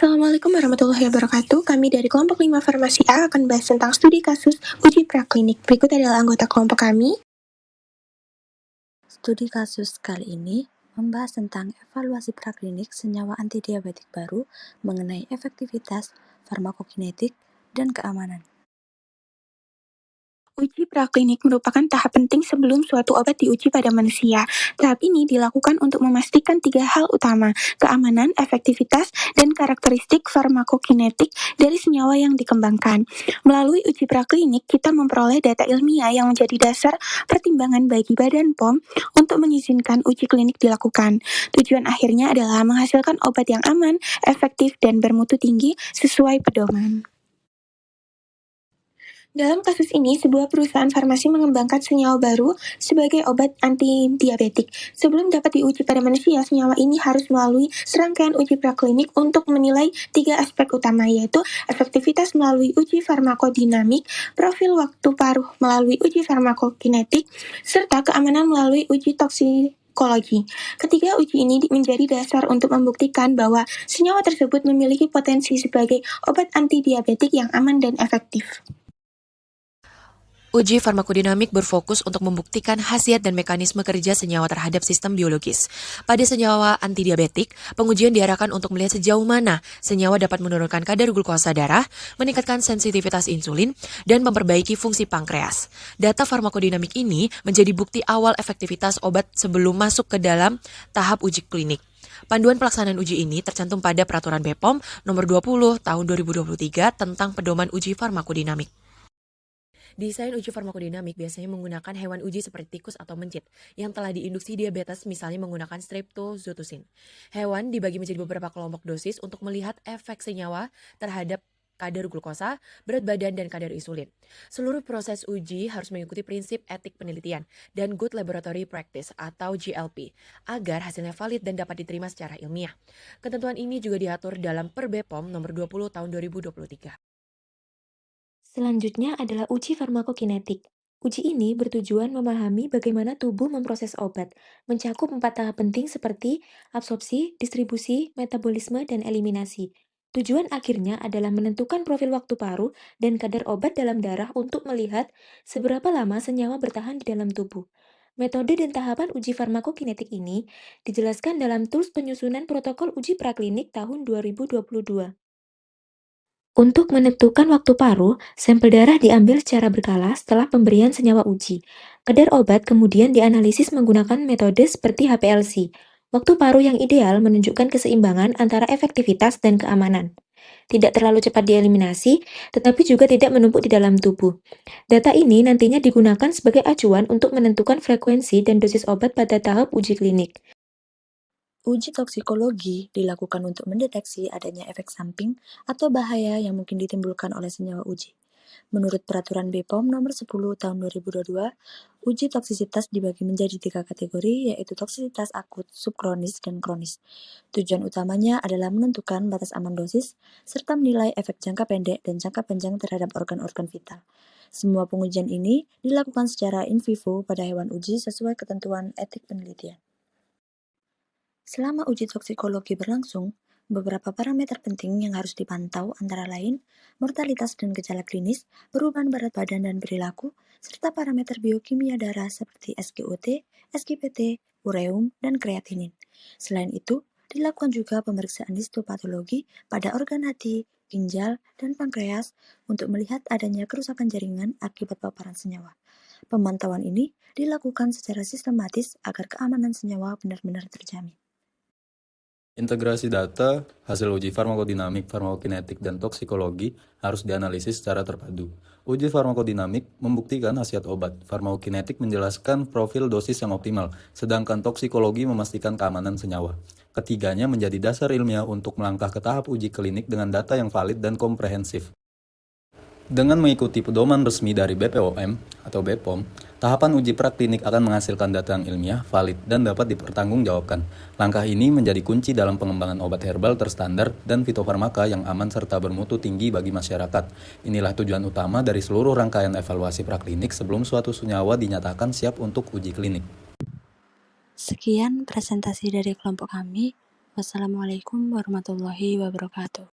Assalamualaikum warahmatullahi wabarakatuh. Kami dari kelompok 5 Farmasi A akan bahas tentang studi kasus uji praklinik. Berikut adalah anggota kelompok kami. Studi kasus kali ini membahas tentang evaluasi praklinik senyawa antidiabetik baru mengenai efektivitas, farmakokinetik, dan keamanan. Uji praklinik merupakan tahap penting sebelum suatu obat diuji pada manusia. Tahap ini dilakukan untuk memastikan 3 hal utama, keamanan, efektivitas, dan karakteristik farmakokinetik dari senyawa yang dikembangkan. Melalui uji praklinik, kita memperoleh data ilmiah yang menjadi dasar pertimbangan bagi Badan POM untuk mengizinkan uji klinik dilakukan. Tujuan akhirnya adalah menghasilkan obat yang aman, efektif, dan bermutu tinggi sesuai pedoman. Dalam kasus ini, sebuah perusahaan farmasi mengembangkan senyawa baru sebagai obat anti-diabetik. Sebelum dapat diuji pada manusia, senyawa ini harus melalui serangkaian uji praklinik untuk menilai 3 aspek utama, yaitu efektivitas melalui uji farmakodinamik, profil waktu paruh melalui uji farmakokinetik, serta keamanan melalui uji toksikologi. Ketiga uji ini menjadi dasar untuk membuktikan bahwa senyawa tersebut memiliki potensi sebagai obat anti-diabetik yang aman dan efektif. Uji farmakodinamik berfokus untuk membuktikan khasiat dan mekanisme kerja senyawa terhadap sistem biologis. Pada senyawa antidiabetik, pengujian diarahkan untuk melihat sejauh mana senyawa dapat menurunkan kadar glukosa darah, meningkatkan sensitivitas insulin, dan memperbaiki fungsi pankreas. Data farmakodinamik ini menjadi bukti awal efektivitas obat sebelum masuk ke dalam tahap uji klinik. Panduan pelaksanaan uji ini tercantum pada Peraturan BPOM Nomor 20 Tahun 2023 tentang Pedoman Uji Farmakodinamik. Desain uji farmakodinamik biasanya menggunakan hewan uji seperti tikus atau mencit yang telah diinduksi diabetes, misalnya menggunakan streptozotocin. Hewan dibagi menjadi beberapa kelompok dosis untuk melihat efek senyawa terhadap kadar glukosa, berat badan, dan kadar insulin. Seluruh proses uji harus mengikuti prinsip etik penelitian dan Good Laboratory Practice atau GLP agar hasilnya valid dan dapat diterima secara ilmiah. Ketentuan ini juga diatur dalam Per-BPOM Nomor 20 Tahun 2023. Selanjutnya adalah uji farmakokinetik. Uji ini bertujuan memahami bagaimana tubuh memproses obat, mencakup 4 tahap penting seperti absorpsi, distribusi, metabolisme, dan eliminasi. Tujuan akhirnya adalah menentukan profil waktu paruh dan kadar obat dalam darah untuk melihat seberapa lama senyawa bertahan di dalam tubuh. Metode dan tahapan uji farmakokinetik ini dijelaskan dalam Tools Penyusunan Protokol Uji Praklinik tahun 2022. Untuk menentukan waktu paruh, sampel darah diambil secara berkala setelah pemberian senyawa uji. Kadar obat kemudian dianalisis menggunakan metode seperti HPLC. Waktu paruh yang ideal menunjukkan keseimbangan antara efektivitas dan keamanan. Tidak terlalu cepat dieliminasi, tetapi juga tidak menumpuk di dalam tubuh. Data ini nantinya digunakan sebagai acuan untuk menentukan frekuensi dan dosis obat pada tahap uji klinik. Uji toksikologi dilakukan untuk mendeteksi adanya efek samping atau bahaya yang mungkin ditimbulkan oleh senyawa uji. Menurut Peraturan BPOM Nomor 10 Tahun 2022, uji toksisitas dibagi menjadi 3 kategori, yaitu toksisitas akut, subkronis, dan kronis. Tujuan utamanya adalah menentukan batas aman dosis, serta menilai efek jangka pendek dan jangka panjang terhadap organ-organ vital. Semua pengujian ini dilakukan secara in vivo pada hewan uji sesuai ketentuan etik penelitian. Selama uji toksikologi berlangsung, beberapa parameter penting yang harus dipantau antara lain mortalitas dan gejala klinis, perubahan berat badan dan perilaku, serta parameter biokimia darah seperti SGOT, SGPT, ureum, dan kreatinin. Selain itu, dilakukan juga pemeriksaan histopatologi pada organ hati, ginjal, dan pankreas untuk melihat adanya kerusakan jaringan akibat paparan senyawa. Pemantauan ini dilakukan secara sistematis agar keamanan senyawa benar-benar terjamin. Integrasi data, hasil uji farmakodinamik, farmakokinetik, dan toksikologi harus dianalisis secara terpadu. Uji farmakodinamik membuktikan khasiat obat, farmakokinetik menjelaskan profil dosis yang optimal, sedangkan toksikologi memastikan keamanan senyawa. Ketiganya menjadi dasar ilmiah untuk melangkah ke tahap uji klinik dengan data yang valid dan komprehensif. Dengan mengikuti pedoman resmi dari BPOM atau BPOM, tahapan uji praklinik akan menghasilkan data yang ilmiah, valid, dan dapat dipertanggungjawabkan. Langkah ini menjadi kunci dalam pengembangan obat herbal terstandar dan fitofarmaka yang aman serta bermutu tinggi bagi masyarakat. Inilah tujuan utama dari seluruh rangkaian evaluasi praklinik sebelum suatu senyawa dinyatakan siap untuk uji klinik. Sekian presentasi dari kelompok kami. Wassalamualaikum warahmatullahi wabarakatuh.